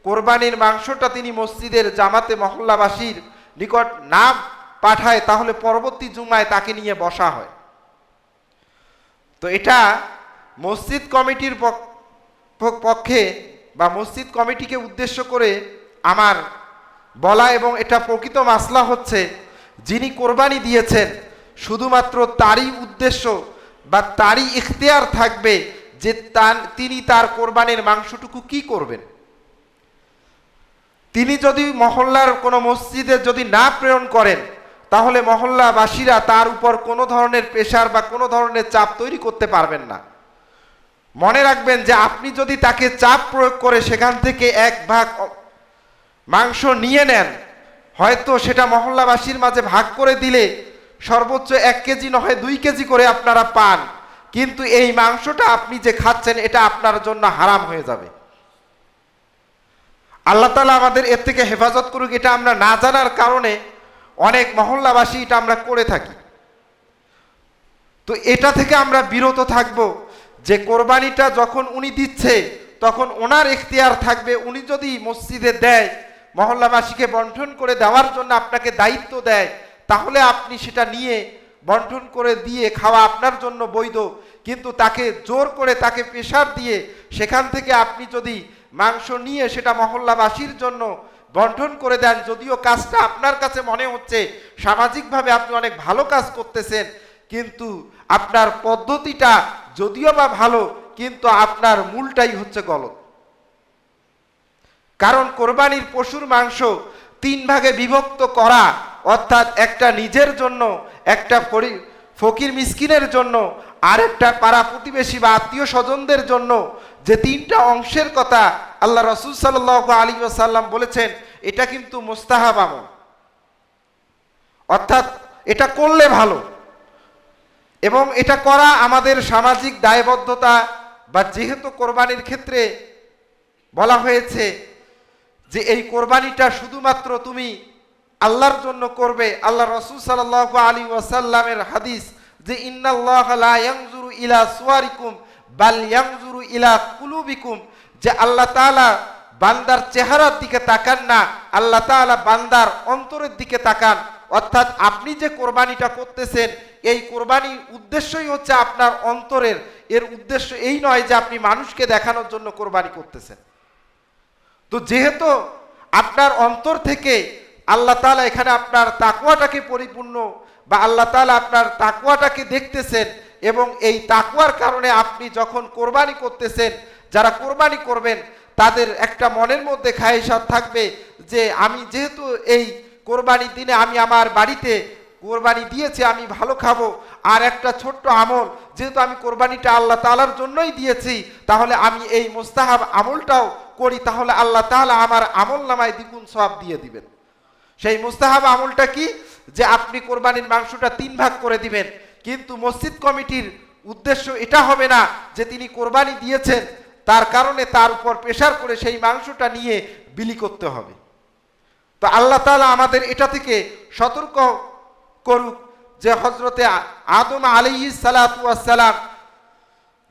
কোরবানির মাংসটা তিনি মসজিদের জামাতে মহল্লাবাসীর নিকট না পাঠায়, তাহলে পরবর্তী জুমায় তাকে নিয়ে বসা হয়। তো এটা মসজিদ কমিটির পক্ষে বা মসজিদ কমিটিকে উদ্দেশ্য করে আমার বলা, এবং এটা প্রকৃত মাসলা হচ্ছে, যিনি কোরবানি দিয়েছেন শুধুমাত্র তারই উদ্দেশ্য বা তারই ইখতিয়ার থাকবে যে তিনি তার কোরবানির মাংসটুকু কি করবেন। তিনি যদি মহল্লার কোনো মসজিদে যদি না প্রেরণ করেন, তাহলে মহল্লাবাসীরা তার উপর কোনো ধরনের প্রেশার বা কোনো ধরনের চাপ তৈরি করতে পারবেন না। মনে রাখবেন যে আপনি যদি তাকে চাপ প্রয়োগ করে সেখান থেকে এক ভাগ মাংস নিয়ে নেন, হয়তো সেটা মহল্লাবাসীর মাঝে ভাগ করে দিলে সর্বোচ্চ 1 কেজি নয় 2 কেজি করে আপনারা পান, কিন্তু এই মাংসটা আপনি যে খাচ্ছেন এটা আপনার জন্য হারাম হয়ে যাবে। আল্লাহ তাআলা আমাদের এর থেকে হেফাজত করুক। এটা আমরা না জানার কারণে অনেক মহল্লাবাসী এটা আমরা করে থাকি। তো এটা থেকে আমরা বিরত থাকব যে কোরবানিটা যখন উনি দিচ্ছে তখন ওনার ইখতিয়ার থাকবে। উনি যদি মসজিদে দেয়, মহল্লাবাসীকে বন্টন করে দেওয়ার জন্য আপনাকে দায়িত্ব দেয়, তাহলে আপনি সেটা নিয়ে বন্টন করে দিয়ে খাওয়া আপনার জন্য বৈধ। কিন্তু তাকে জোর করে, তাকে প্রেশার দিয়ে সেখান থেকে আপনি যদি মাংস নিয়ে সেটা মহল্লাবাসীর জন্য বন্টন করে দেন, যদিও কাজটা আপনার কাছে মনে হচ্ছে সামাজিকভাবে আপনি অনেক ভালো কাজ করতেছেন, কিন্তু আপনার পদ্ধতিটা যদিও বা ভালো, কিন্তু আপনার মূলটাই হচ্ছে গলত। কারণ কোরবানির পশুর মাংস 3 ভাগে বিভক্ত করা, অর্থাৎ একটা নিজের জন্য, একটা ফকির মিসকিনের জন্য, আর একটা পাড়া প্রতিবেশী বা আত্মীয় স্বজনদের জন্য, যে 3টা অংশের কথা আল্লাহ রাসূল সাল্লাল্লাহু আলাইহি ওয়াসাল্লাম বলেছেন, এটা কিন্তু মুস্তাহাব আমল, অর্থাৎ এটা করলে ভালো। এবং এটা করা আমাদের সামাজিক দায়বদ্ধতা, বা যেহেতু কোরবানির ক্ষেত্রে বলা হয়েছে যে এই কোরবানিটা শুধুমাত্র তুমি আল্লাহর জন্য করবে। আল্লাহ রাসূল সাল্লাল্লাহু আলাইহি ওয়াসাল্লামের হাদিস যে ইন্নাল্লাহা লা ইয়ানজুরু ইলা সুওয়ারিকুম বাল ইয়ানজুরু ইলা কুলুবিকুম, যে আল্লাহ তাআলা বান্দার চেহারার দিকে তাকান না, আল্লাহ তাআলা বান্দার অন্তরের দিকে তাকান। অর্থাৎ আপনি যে কোরবানিটা করতেছেন, এই কোরবানির উদ্দেশ্যই হচ্ছে আপনার অন্তরের। এর উদ্দেশ্য এই নয় যে আপনি মানুষকে দেখানোর জন্য কোরবানি করতেছেন। তো যেহেতু আপনার অন্তর থেকে আল্লাহ তাআলা এখানে আপনার তাকওয়াটাকে পরিপূর্ণ, বা আল্লাহ তাআলা আপনার তাকওয়াটাকে দেখতেছেন, এবং এই তাকওয়ার কারণে আপনি যখন কোরবানি করতেছেন, যারা কোরবানি করবেন তাদের একটা মনের মধ্যে খায়েশাত থাকবে যে আমি যেহেতু এই কোরবানির দিনে আমি আমার বাড়িতে কোরবানি দিয়েছি, আমি ভালো খাবো। আর একটা ছোট্ট আমল, যেহেতু আমি কোরবানিটা আল্লাহ তাআলার জন্যই দিয়েছি, তাহলে আমি এই মুস্তাহাব আমলটাও করি, তাহলে আল্লাহ তাআলা আমার আমল নামায় দ্বিগুণ সওয়াব দিয়ে দিবেন। সেই মুস্তাহাব আমলটা কি? যে আপনি কোরবানির মাংসটা 3 ভাগ করে দিবেন। কিন্তু মসজিদ কমিটির উদ্দেশ্য এটা হবে না যে তিনি কোরবানি দিয়েছেন তার কারণে তার উপর প্রেশার করে সেই মাংসটা নিয়ে বিলি করতে হবে। তো আল্লাহ তাআলা আমাদের এটা থেকে সতর্ক করুক যে হযরতে আদম আলাইহিস সালাতু ওয়াস সালাম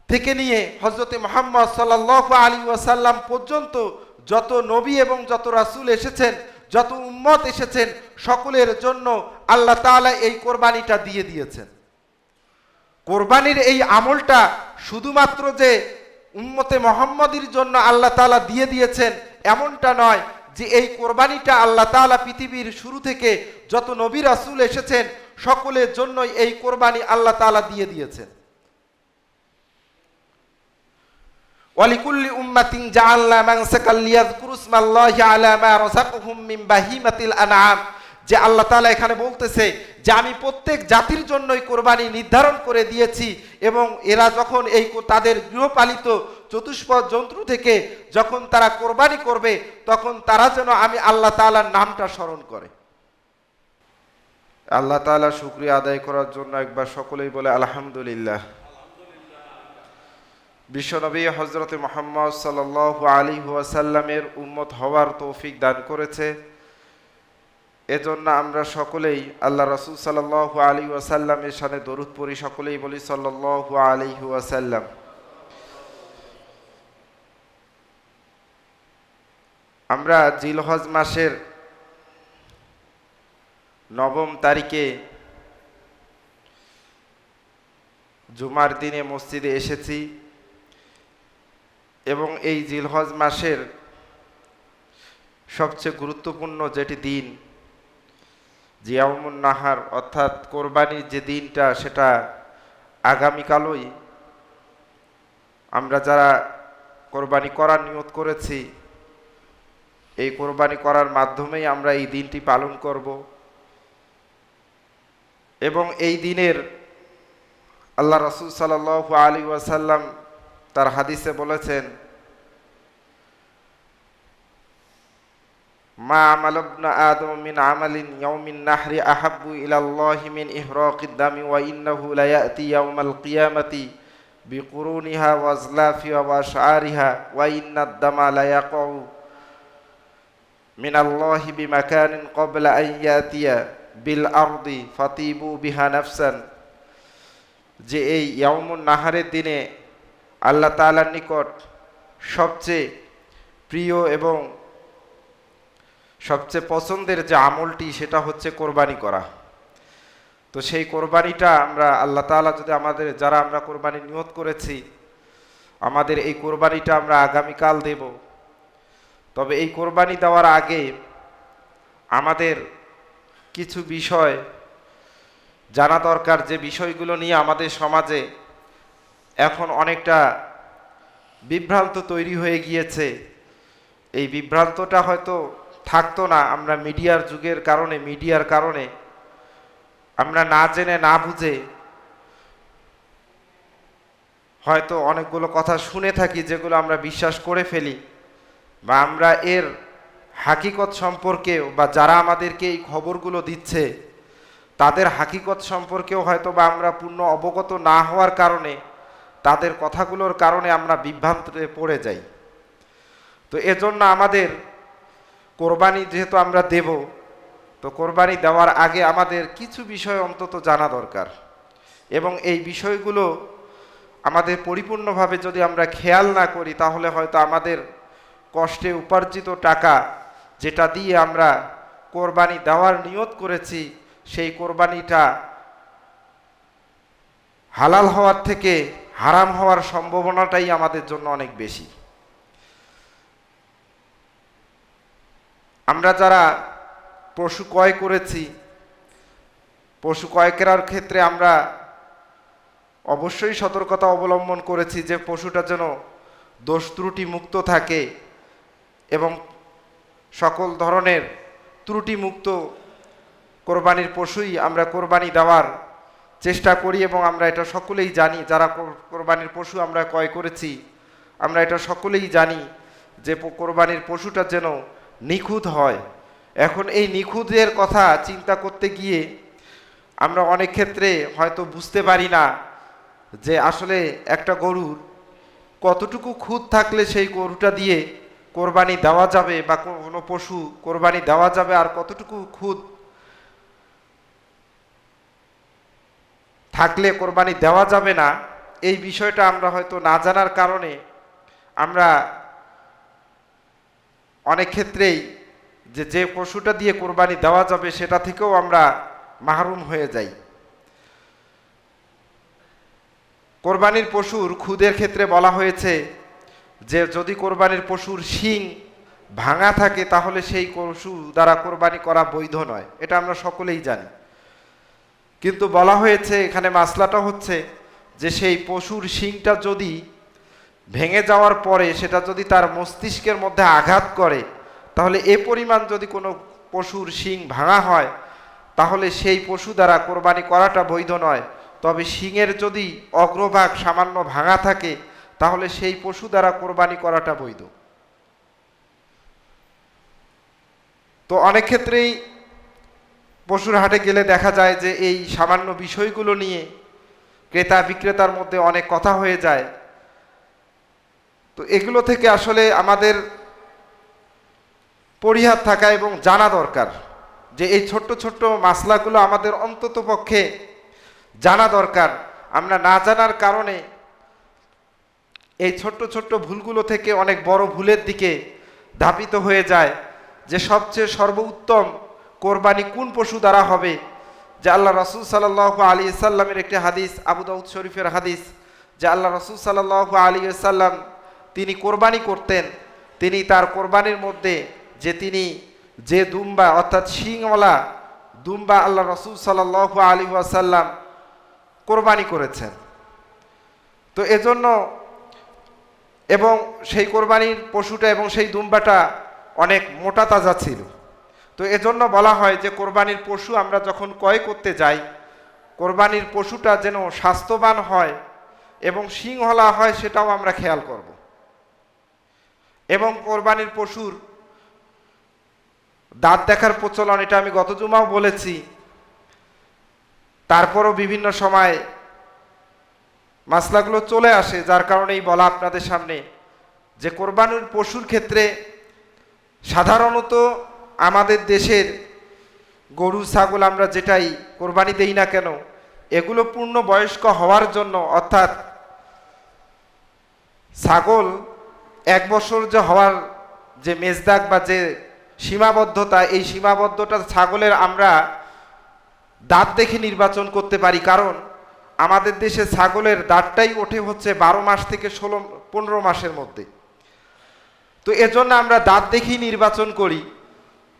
থেকে নিয়ে হযরতে মুহাম্মদ সাল্লাল্লাহু আলাইহি ওয়াসাল্লাম পর্যন্ত যত নবী এবং যত রাসূল এসেছেন, যত উম্মত এসেছেন, সকলের জন্য আল্লাহ তাআলা এই কোরবানিটা দিয়ে দিয়েছেন। কোরবানির এই আমলটা শুধুমাত্র যে উম্মতে মুহাম্মাদির জন্য আল্লাহ তাআলা দিয়ে দিয়েছেন এমনটা নয়, যে এই কোরবানিটা আল্লাহ তাআলা পৃথিবীর শুরু থেকে যত নবী রাসূল এসেছেন সকলের জন্য এই কোরবানি আল্লাহ তাআলা দিয়ে দিয়েছেন। ওয়ালিকুল্লি উম্মাতিন জাআলনা মানসাকাল লিয়াযকুরু ইসমাল্লাহি আলা মা রাযাকাহুম মিন বাহিমাতিল আনআম, যে আল্লাহ তাআলা এখানে বলতেছে যে আমি প্রত্যেক জাতির জন্যই কোরবানি নির্ধারণ করে দিয়েছি, এবং এরা যখন এই তাদের গৃহপালিত চতুষ্পদ জন্তু থেকে যখন তারা কোরবানি করবে, তখন তারা যেন আমি আল্লাহ তাআলার নামটা স্মরণ করে। আল্লাহ তাআলা শুকরিয়া আদায় করার জন্য একবার সকলেই বলে আলহামদুলিল্লাহ। বিশ্বনবী হযরতে মুহাম্মদ সাল্লাল্লাহু আলাইহি ওয়াসাল্লামের উম্মত হওয়ার তৌফিক দান করেছে। এজন্য আমরা সকলেই আল্লাহ রাসূল সাল্লাল্লাহু আলাইহি ওয়াসাল্লামের শানে দরুদ পড়ি, সকলেই বলি সাল্লাল্লাহু আলাইহি ওয়াসাল্লাম। আমরা জিলহজ মাসের 9 তারিখে জুমার দিনে মসজিদে এসেছি এবং এই জিলহজ মাসের সবচেয়ে গুরুত্বপূর্ণ যেটি দিন ইয়াউমুন নাহার অর্থাৎ কোরবানির যে দিনটা, সেটা আগামীকালই আমরা যারা কোরবানি করার নিয়ত করেছি এই কোরবানি করার মাধ্যমেই আমরা এই দিনটি পালন করব। এবং এই দিনের আল্লাহ রাসূল সাল্লাল্লাহু আলাইহি ওয়াসাল্লাম তার হাদিসে বলেছেন, মা আমাল ইবনে আদম মিন আমালিন ইয়াউমিন নাহরি আহাব্বু ইলাল্লাহি মিন ইহরাকিদ দামি ওয়া ইন্নাহু লা ইয়াতি ইয়াউমাল কিয়ামাতি বিকুরুনিহা ওয়া আজলাফিহা ওয়া আশআরিহা ওয়া ইন্নাদ দামা লা ইয়াকাউ মিনাল্লাহি বিমাকানিন ক্বাবলা আন ইয়াতিয়া বিল আরদি ফাতিবু বিহা নাফসান। যে এই ইয়াউমুন নাহারের দিনে আল্লাহ তাআলার নিকট সবচেয়ে প্রিয় এবং সবচেয়ে পছন্দের যে আমলটি সেটা হচ্ছে কোরবানি করা। তো সেই কোরবানিটা আমরা আল্লাহ তাআলা যদি আমাদের যারা আমরা কোরবানি নিয়ত করেছি আমাদের এই কোরবানিটা আমরা আগামীকাল দেব। তবে এই কোরবানি দেওয়ার আগে আমাদের কিছু বিষয় জানা দরকার, যে বিষয়গুলো নিয়ে আমাদের সমাজে এখন অনেকটা বিভ্রান্ত তৈরি হয়ে গিয়েছে। এই বিভ্রান্তটা হয়তো থাকতো না, আমরা মিডিয়ার কারণে আমরা না জেনে না বুঝে হয়তো অনেকগুলো কথা শুনে থাকি যেগুলো আমরা বিশ্বাস করে ফেলি, বা আমরা এর হাকিকত সম্পর্কেও বা যারা আমাদেরকে এই খবরগুলো দিচ্ছে তাদের হাকিকত সম্পর্কেও হয়তো বা আমরা পূর্ণ অবগত না হওয়ার কারণে তাদের কথাগুলোর কারণে আমরা বিভ্রান্তে পড়ে যাই। তো এজন্য আমাদের কোরবানি যেহেতু আমরা দেব, তো কোরবানি দেওয়ার আগে আমাদের কিছু বিষয় অন্তত জানা দরকার। এবং এই বিষয়গুলো আমাদের পরিপূর্ণভাবে যদি আমরা খেয়াল না করি তাহলে হয়তো আমাদের কষ্টে উপার্জিত টাকা যেটা দিয়ে আমরা কোরবানি দেওয়ার নিয়ত করেছি সেই কোরবানিটা হালাল হওয়ার থেকে হারাম হওয়ার সম্ভাবনাটাই আমাদের জন্য অনেক বেশি। আমরা যারা পশু ক্রয় করেছি, পশু ক্রয় করার ক্ষেত্রে আমরা অবশ্যই সতর্কতা অবলম্বন করেছি যে পশুটা যেন দোষ ত্রুটি মুক্ত থাকে এবং সকল ধরনের ত্রুটি মুক্ত কোরবানির পশুই আমরা কোরবানি দেওয়ার চেষ্টা করি। এবং আমরা এটা সকলেই জানি, যারা কোরবানির পশু আমরা ক্রয় করেছি আমরা এটা সকলেই জানি যে কোরবানির পশুটা যেন নিখুঁত হয়। এখন এই নিখুঁতের কথা চিন্তা করতে গিয়ে আমরা অনেক ক্ষেত্রে হয়তো বুঝতে পারি না যে আসলে একটা গরুর কতটুকু খুঁত থাকলে সেই গরুটা দিয়ে কোরবানি দেওয়া যাবে বা কোনো পশু কোরবানি দেওয়া যাবে, আর কতটুকু খুঁত থাকলে কোরবানি দেওয়া যাবে না। এই বিষয়টা আমরা হয়তো না জানার কারণে আমরা অনেক ক্ষেত্রেই যে পশুটা দিয়ে কোরবানি দেওয়া যাবে সেটা থেকেও আমরা মাহরুম হয়ে যাই। কোরবানির পশুর খুদের ক্ষেত্রে বলা হয়েছে যে যদি কোরবানির পশুর শিং ভাঙা থাকে তাহলে সেই পশু দ্বারা কোরবানি করা বৈধ নয়, এটা আমরা সকলেই জানি। কিন্তু বলা হয়েছে এখানে মাসলাটা হচ্ছে যে সেই পশুর শিংটা যদি ভেঙে যাওয়ার পরে সেটা যদি তার মস্তিষ্কের মধ্যে আঘাত করে তাহলে এ পরিমাণ যদি কোনো পশুর শিং ভাঙা হয় তাহলে সেই পশু দ্বারা কোরবানি করাটা বৈধ নয়। তবে শিংয়ের যদি অগ্রভাগ সামান্য ভাঙা থাকে তাহলে সেই পশু দ্বারা কোরবানি করাটা বৈধ। তো অনেক ক্ষেত্রেই পশুর হাটে গেলে দেখা যায় যে এই সামান্য বিষয়গুলো নিয়ে ক্রেতা বিক্রেতার মধ্যে অনেক কথা হয়ে যায়। তো এগুলো থেকে আসলে আমাদের পরিহার থাকা এবং জানা দরকার যে এই ছোট্ট ছোট্ট মাসলাগুলো আমাদের অন্তত পক্ষে জানা দরকার। আমরা না জানার কারণে এই ছোট্ট ছোট্ট ভুলগুলো থেকে অনেক বড় ভুলের দিকে ধাবিত হয়ে যায় যে সবচেয়ে সর্বোত্তম কোরবানি কোন পশু দ্বারা হবে। যে আল্লাহ রাসূল সাল্লাল্লাহু আলাইহি সাল্লামের একটি হাদিস, আবু দাউদ শরীফের হাদিস, যে আল্লাহ রাসূল সাল্লাল্লাহু আলাইহি সাল্লাম তিনি কোরবানি করতেন, তিনি তার কোরবানির মধ্যে যে দুম্বা অর্থাৎ শিংওয়ালা দুম্বা আল্লাহ রাসূল সাল্লাল্লাহু আলাইহি ওয়াসাল্লাম কোরবানি করেছেন। তো এজন্য এবং সেই কোরবানির পশুটা এবং সেই দুম্বাটা অনেক মোটা তাজা ছিল। তো এজন্য বলা হয় যে কোরবানির পশু আমরা যখন ক্রয় করতে যাই, কোরবানির পশুটা যেন স্বাস্থ্যবান হয় এবং শিংওয়ালা হয় সেটাও আমরা খেয়াল করব। এবং কোরবানির পশুর দাঁত দেখার প্রচলন, এটা আমি গত জুমাও বলেছি। তারপরও বিভিন্ন সময় মাসলাগুলো চলে আসে, যার কারণেই বলা আপনাদের সামনে যে কোরবানির পশুর ক্ষেত্রে সাধারণত আমাদের দেশের গরু ছাগল আমরা যেটাই কোরবানি দেই না কেন, এগুলো পূর্ণ বয়স্ক হওয়ার জন্য, অর্থাৎ ছাগল 1 বছর যে হওয়ার যে মেজদাক বা যে সীমাবদ্ধতা, এই সীমাবদ্ধতা ছাগলের আমরা দাঁত দেখে নির্বাচন করতে পারি। কারণ আমাদের দেশে ছাগলের দাঁতটাই ওঠে হচ্ছে 12 মাস থেকে 15 মাসের মধ্যে। তো এজন্য আমরা দাঁত দেখেই নির্বাচন করি।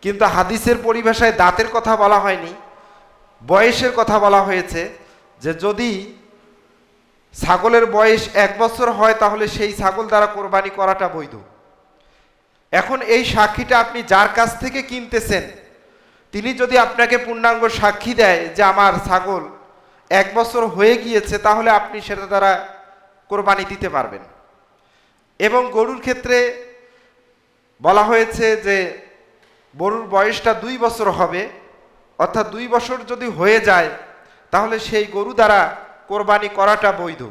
কিন্তু হাদিসের পরিভাষায় দাঁতের কথা বলা হয়নি, বয়সের কথা বলা হয়েছে। যে যদি ছাগলের বয়স 1 বছর হয় তাহলে সেই ছাগল দ্বারা কোরবানি করাটা বৈধ। এখন এই সাক্ষীটা আপনি যার কাছ থেকে কিনতেছেন, তিনি যদি আপনাকে পূর্ণাঙ্গ সাক্ষী দেয় যে আমার ছাগল 1 বছর হয়ে গিয়েছে, তাহলে আপনি সেটা দ্বারা কোরবানি দিতে পারবেন। এবং গরুর ক্ষেত্রে বলা হয়েছে যে গরুর বয়সটা 2 বছর হবে, অর্থাৎ 2 বছর যদি হয়ে যায় তাহলে সেই গরু দ্বারা কোরবানি করাটা বৈধ।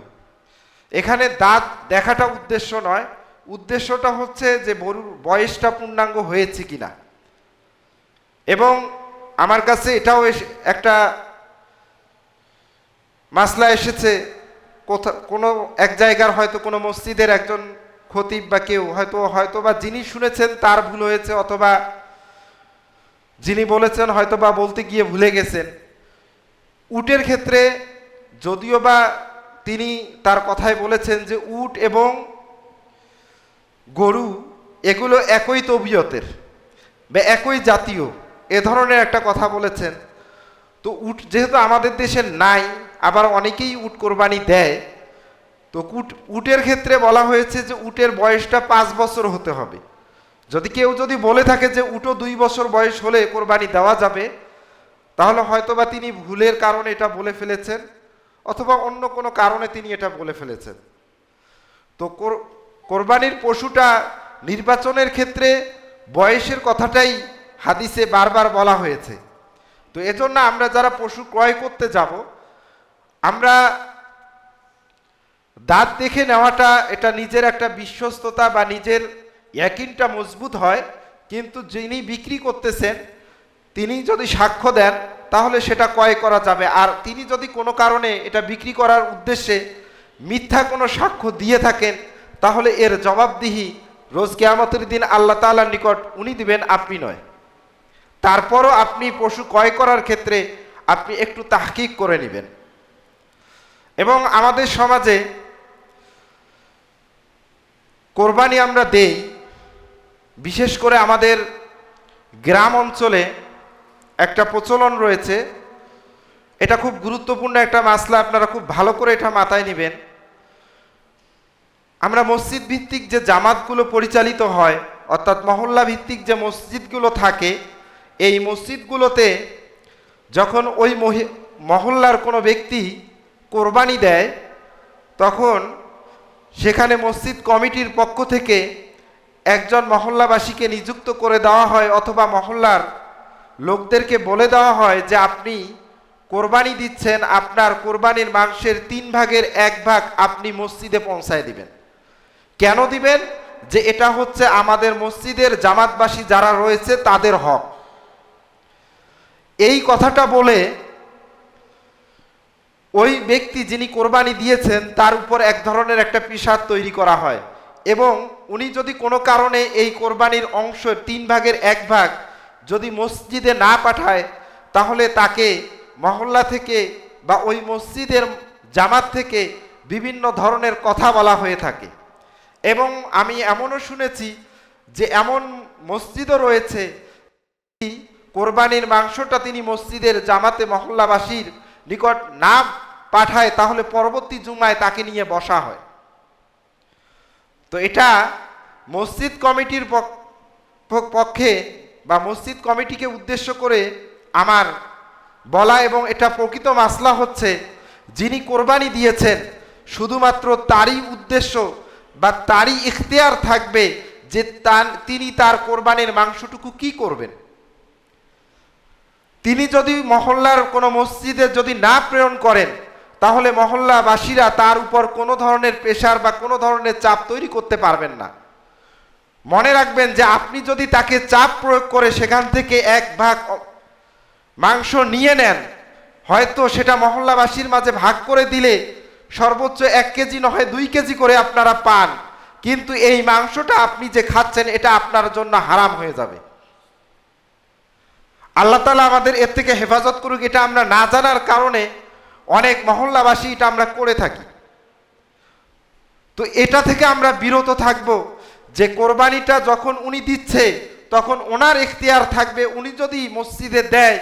এখানে দাঁত দেখাটা উদ্দেশ্য নয়, উদ্দেশ্যটা হচ্ছে যে গরুর বয়সটা পূর্ণাঙ্গ হয়েছে কিনা। এবং আমার কাছে এটাও একটা মাসলা এসেছে, কোনো এক জায়গার হয়তো কোনো মসজিদের একজন খতিব বা কেউ হয়তো বা যিনি শুনেছেন তার ভুল হয়েছে, অথবা যিনি বলেছেন হয়তো বা বলতে গিয়ে ভুলে গেছেন। উটের ক্ষেত্রে যদিও বা তিনি তার কথায় বলেছেন যে উট এবং গরু এগুলো একই তবিয়তের বা একই জাতীয়, এ ধরনের একটা কথা বলেছেন। তো উট যেহেতু আমাদের দেশে নাই, আবার অনেকেই উট কোরবানি দেয়, তো উটের ক্ষেত্রে বলা হয়েছে যে উটের বয়সটা 5 বছর হতে হবে। কেউ যদি বলে থাকে যে উটও 2 বছর বয়স হলে কোরবানি দেওয়া যাবে, তাহলে হয়তোবা তিনি ভুলের কারণে এটা বলে ফেলেছেন, অথবা অন্য কোনো কারণে তিনি এটা বলে ফেলেছেন। তো কোরবানির পশুটা নির্বাচনের ক্ষেত্রে বয়সের কথাটাই হাদিসে বারবার বলা হয়েছে। তো এজন্য আমরা যারা পশু ক্রয় করতে যাব, আমরা দাঁত দেখে নেওয়াটা, এটা নিজের একটা বিশ্বস্ততা বা নিজের ইয়াকিনটা মজবুত হয়। কিন্তু যিনি বিক্রি করতেছেন তিনি যদি সাক্ষ্য দেন তাহলে সেটা ক্রয় করা যাবে। আর তিনি যদি কোনো কারণে এটা বিক্রি করার উদ্দেশ্যে মিথ্যা কোনো সাক্ষ্য দিয়ে থাকেন, তাহলে এর জবাবদিহি রোজ কিয়ামতের দিন আল্লাহ তাআলার নিকট উনি দিবেন, আপনি নয়। তারপরও আপনি পশু ক্রয় করার ক্ষেত্রে আপনি একটু তাহকিক করে নেবেন। এবং আমাদের সমাজে কোরবানি আমরা দেই, বিশেষ করে আমাদের গ্রাম অঞ্চলে একটা প্রচলন রয়েছে। এটা খুব গুরুত্বপূর্ণ একটা মাসলা, আপনারা খুব ভালো করে এটা মাথায় নেবেন। আমরা মসজিদ ভিত্তিক যে জামাতগুলো পরিচালিত হয়, অর্থাৎ মহল্লা ভিত্তিক যে মসজিদগুলো থাকে, এই মসজিদগুলোতে যখন ওই মহল্লার কোনো ব্যক্তি কোরবানি দেয়, তখন সেখানে মসজিদ কমিটির পক্ষ থেকে একজন মহল্লাবাসীকে নিযুক্ত করে দেওয়া হয়, অথবা মহল্লার লোকদেরকে বলে দেওয়া হয় যে আপনি কোরবানি দিচ্ছেন, আপনার কোরবানির মাংসের 3 ভাগের 1 ভাগ আপনি মসজিদে পৌঁছায় দিবেন। কেন দিবেন? যে এটা হচ্ছে আমাদের মসজিদের জামাতবাসী যারা রয়েছে তাদের হক। এই কথাটা বলে ওই ব্যক্তি যিনি কোরবানি দিয়েছেন তার উপর এক ধরনের একটা পিশাচ তৈরি করা হয়। এবং উনি যদি কোনো কারণে এই কোরবানির অংশ 3 ভাগের 1 ভাগ যদি মসজিদে না পাঠায়, তাহলে তাকে মহল্লা থেকে বা ওই মসজিদের জামাত থেকে বিভিন্ন ধরনের কথা বলা হয়ে থাকে। এবং আমি এমনও শুনেছি যে এমন মসজিদও রয়েছে, কোরবানির মাংসটা তিনি মসজিদের জামাতে মহল্লাবাসীর নিকট না পাঠায়, তাহলে পরবর্তী জুমায় তাকে নিয়ে বসা হয়। তো এটা মসজিদ কমিটির পক্ষে বা মসজিদ কমিটিকে উদ্দেশ্য করে আমার বলা, এবং এটা প্রকৃত মাসলা হচ্ছে, যিনি কোরবানি দিয়েছেন শুধুমাত্র তারই উদ্দেশ্য বা তারই ইখতিয়ার থাকবে যে তিনি তার কোরবানির মাংসটুকু কি করবেন। তিনি যদি মহল্লার কোনো মসজিদে যদি না প্রেরণ করেন, তাহলে মহল্লাবাসীরা তার উপর কোনো ধরনের প্রেশার বা কোনো ধরনের চাপ তৈরি করতে পারবেন না। মনে রাখবেন যে আপনি যদি তাকে চাপ প্রয়োগ করে সেখান থেকে 1 ভাগ মাংস নিয়ে নেন, হয়তো সেটা মহল্লাবাসীর মাঝে ভাগ করে দিলে সর্বোচ্চ 1 কেজি নয় 2 কেজি করে আপনারা পান, কিন্তু এই মাংসটা আপনি যে খাচ্ছেন এটা আপনার জন্য হারাম হয়ে যাবে। আল্লাহ তাআলা আমাদের এর থেকে হেফাজত করুক। এটা আমরা না জানার কারণে অনেক মহল্লাবাসী এটা আমরা করে থাকি। তো এটা থেকে আমরা বিরত থাকব যে কোরবানিটা যখন উনি দিচ্ছে তখন ওনার ইখতিয়ার থাকবে। উনি যদি মসজিদে দেয়,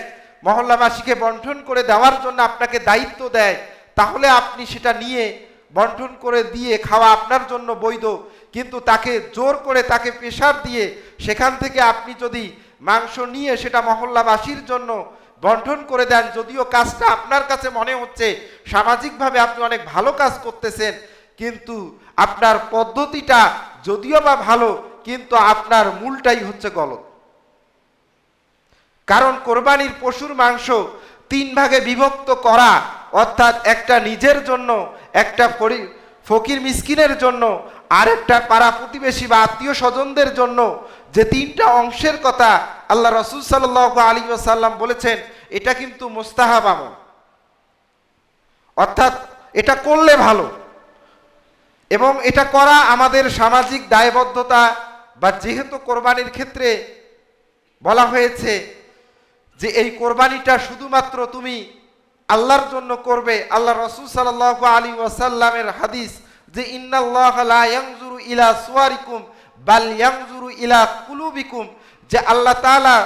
মহল্লাবাসীকে বন্টন করে দেওয়ার জন্য আপনাকে দায়িত্ব দেয়, তাহলে আপনি সেটা নিয়ে বন্টন করে দিয়ে খাওয়া আপনার জন্য বৈধ। কিন্তু তাকে জোর করে তাকে প্রেশার দিয়ে সেখান থেকে আপনি যদি মাংস নিয়ে সেটা মহল্লাবাসীর জন্য বন্টন করে দেন, যদিও কাজটা আপনার কাছে মনে হচ্ছে সামাজিকভাবে আপনি অনেক ভালো কাজ করতেছেন, কিন্তু আপনার পদ্ধতিটা যদিও বা ভালো, কিন্তু আপনার মূলটাই হচ্ছে গলত। কারণ কোরবানির পশুর মাংস 3 ভাগে বিভক্ত করা, অর্থাৎ একটা নিজের জন্য, একটা ফকির মিসকিনের জন্য, আর একটা পাড়া প্রতিবেশী বা আত্মীয় স্বজনদের জন্য, যে 3টা অংশের কথা আল্লাহ রাসূল সাল্লাল্লাহু আলাইহি ওয়াসাল্লাম বলেছেন, এটা কিন্তু মুস্তাহাব আমল, অর্থাৎ এটা করলে ভালো। এবং এটা করা আমাদের সামাজিক দায়বদ্ধতা, বা যেহেতু কোরবানির ক্ষেত্রে বলা হয়েছে যে এই কোরবানিটা শুধুমাত্র তুমি আল্লাহর জন্য করবে। আল্লাহ রাসূল সাল্লাল্লাহু আলাইহি ওয়াসাল্লামের হাদিস যে ইন্নাল্লাহা লা ইয়ানজুরু ইলা সুওয়ারিকুম বাল ইয়ানজুরু ইলা কুলুবিকুম, যে আল্লাহ তাআলা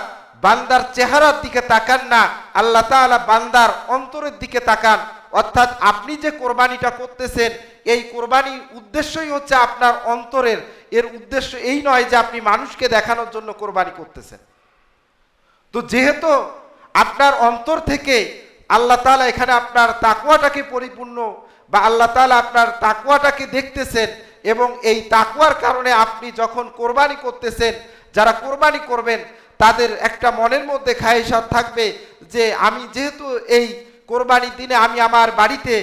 বান্দার চেহারার দিকে তাকান না, আল্লাহ তাআলা বান্দার অন্তরের দিকে তাকান। অর্থাৎ আপনি যে কোরবানিটা করতেছেন, এই কোরবানির উদ্দেশ্যই হচ্ছে আপনার অন্তরের। এর উদ্দেশ্য এই নয় যে আপনি মানুষকে দেখানোর জন্য কোরবানি করতেছেন। তো যেহেতু আপনার অন্তর থেকে আল্লাহ তাআলা এখানে আপনার তাকওয়াটাকে পরিপূর্ণ, বা আল্লাহ তাআলা আপনার তাকওয়াটাকে দেখতেছেন, এবং এই তাকওয়ার কারণে আপনি যখন কোরবানি করতেছেন, যারা কোরবানি করবেন তাদের একটা মনের মধ্যে খায়েশাত থাকবে যে আমি যেহেতু এই কোরবানির দিনে আমি আমার বাড়িতে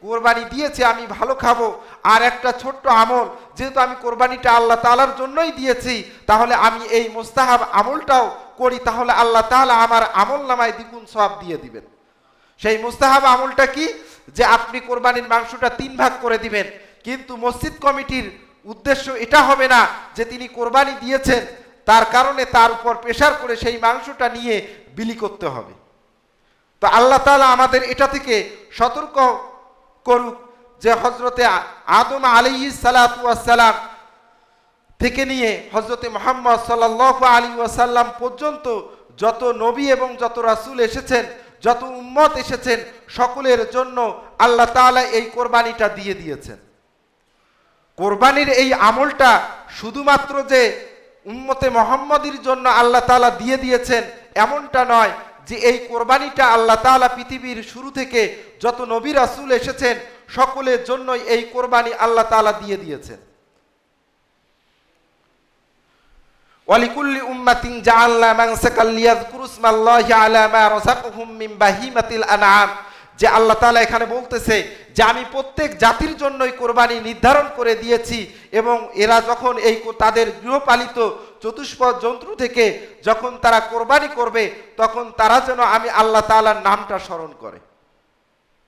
কোরবানি দিয়েছি, আমি ভালো খাবো। আর একটা ছোট্ট আমল, যেহেতু আমি কোরবানিটা আল্লাহ তাআলার জন্যই দিয়েছি, তাহলে আমি এই মুস্তাহাব আমলটাও করি, তাহলে আল্লাহ তাআলা আমার আমল নামায় দ্বিগুণ সওয়াব দিয়ে দিবেন। সেই মুস্তাহাব আমলটা কি? যে আপনি কোরবানির মাংসটা 3 ভাগ করে দিবেন। কিন্তু মসজিদ কমিটির উদ্দেশ্য এটা হবে না যে তিনি কোরবানি দিয়েছেন তার কারণে তার উপর প্রেশার করে সেই মাংসটা নিয়ে বিলি করতে হবে। তো আল্লাহ তাআলা আমাদের এটা থেকে সতর্ক করুক যে হযরতে আদম আলাইহিস সালাতু ওয়াস সালাম থেকে নিয়ে হযরতে মুহাম্মদ সাল্লাল্লাহু আলাইহি ওয়াসাল্লাম পর্যন্ত যত নবী এবং যত রাসূল এসেছেন, যত উম্মত এসেছেন, সকলের জন্য আল্লাহ তাআলা এই কোরবানিটা দিয়ে দিয়েছেন। কোরবানির এই আমলটা শুধুমাত্র যে উম্মতে মুহাম্মাদির জন্য আল্লাহ তাআলা দিয়ে দিয়েছেন এমনটা নয়, যে এই কোরবানিটা আল্লাহ তাআলা পৃথিবীর শুরু থেকে যত নবী রাসূল এসেছেন সকলের জন্য এই কোরবানি আল্লাহ তাআলা দিয়ে দিয়েছেন। ওয়ালিকুল্লি উম্মাতিন জাআলনা মানসাকাল লিয়াযকুরু ইসমাল্লাহি আলা মা রাযাকাহুম মিন বাহিমাতিল আনআম, যে আল্লাহ তাআলা এখানে বলতেছে যে আমি প্রত্যেক জাতির জন্যই কোরবানি নির্ধারণ করে দিয়েছি, এবং এরা যখন এই তাদের গৃহপালিত চতুষ্পদ জন্তু থেকে যখন তারা কোরবানি করবে, তখন তারা যেন আমি আল্লাহ তাআলার নামটা স্মরণ করে।